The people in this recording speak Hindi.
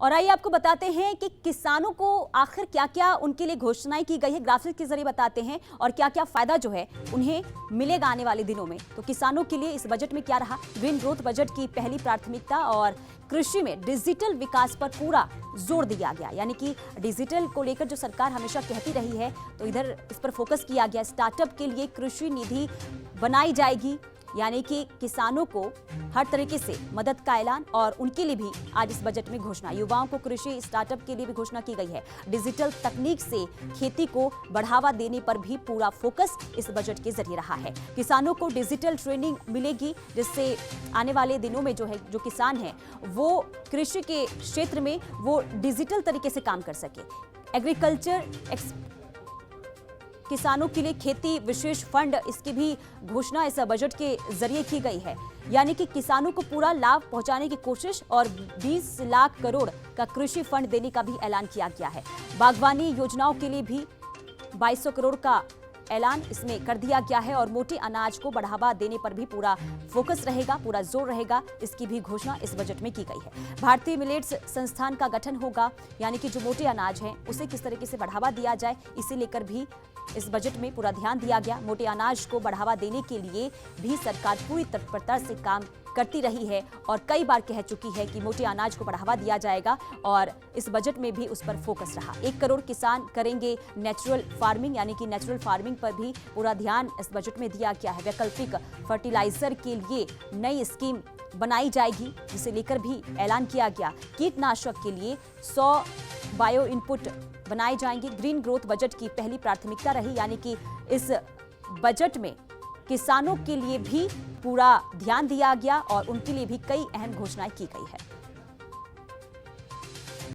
और आइए आपको बताते हैं कि किसानों को आखिर क्या क्या उनके लिए घोषणाएं की गई है, ग्राफिक्स के जरिए बताते हैं और क्या क्या फायदा जो है उन्हें मिलेगा आने वाले दिनों में। तो किसानों के लिए इस बजट में क्या रहा, ग्रीन ग्रोथ बजट की पहली प्राथमिकता और कृषि में डिजिटल विकास पर पूरा जोर दिया गया, यानी कि डिजिटल को लेकर जो सरकार हमेशा कहती रही है तो इधर इस पर फोकस किया गया। स्टार्टअप के लिए कृषि निधि बनाई जाएगी, यानी कि किसानों को हर तरीके से मदद का ऐलान और उनके लिए भी आज इस बजट में घोषणा। युवाओं को कृषि स्टार्टअप के लिए भी घोषणा की गई है। डिजिटल तकनीक से खेती को बढ़ावा देने पर भी पूरा फोकस इस बजट के जरिए रहा है। किसानों को डिजिटल ट्रेनिंग मिलेगी, जिससे आने वाले दिनों में जो किसान हैं वो कृषि के क्षेत्र में वो डिजिटल तरीके से काम कर सके। एग्रीकल्चर किसानों के लिए खेती विशेष फंड, इसकी भी घोषणा इस बजट के जरिए की गई है, यानी कि किसानों को पूरा लाभ पहुंचाने की कोशिश और 20 लाख करोड़ का कृषि फंड देने का भी ऐलान किया गया है। बागवानी योजनाओं के लिए भी 2200 करोड़ का ऐलान इसमें कर दिया गया है और मोटे अनाज को बढ़ावा देने पर भी पूरा फोकस रहेगा, पूरा जोर रहेगा, इसकी भी घोषणा इस बजट में की गई है। भारतीय मिलेट्स संस्थान का गठन होगा, यानी कि जो मोटे अनाज हैं उसे किस तरीके से बढ़ावा दिया जाए, इसे लेकर भी इस बजट में पूरा ध्यान दिया गया। मोटे अनाज को बढ़ावा देने के लिए भी सरकार पूरी तत्परता से काम करती रही है और कई बार कह चुकी है कि मोटे अनाज को बढ़ावा दिया जाएगा और इस बजट में भी उस पर फोकस रहा। 1 करोड़ किसान करेंगे नेचुरल फार्मिंग, यानी कि नेचुरल फार्मिंग पर भी पूरा ध्यान इस बजट में दिया गया है। वैकल्पिक फर्टिलाइजर के लिए नई स्कीम बनाई जाएगी, जिसे लेकर भी ऐलान किया गया। कीटनाशक के लिए 100 बायो इनपुट बनाए जाएंगे। ग्रीन ग्रोथ बजट की पहली प्राथमिकता रही, यानी कि इस बजट में किसानों के लिए भी पूरा ध्यान दिया गया और उनके लिए भी कई अहम घोषणाएं की गई है।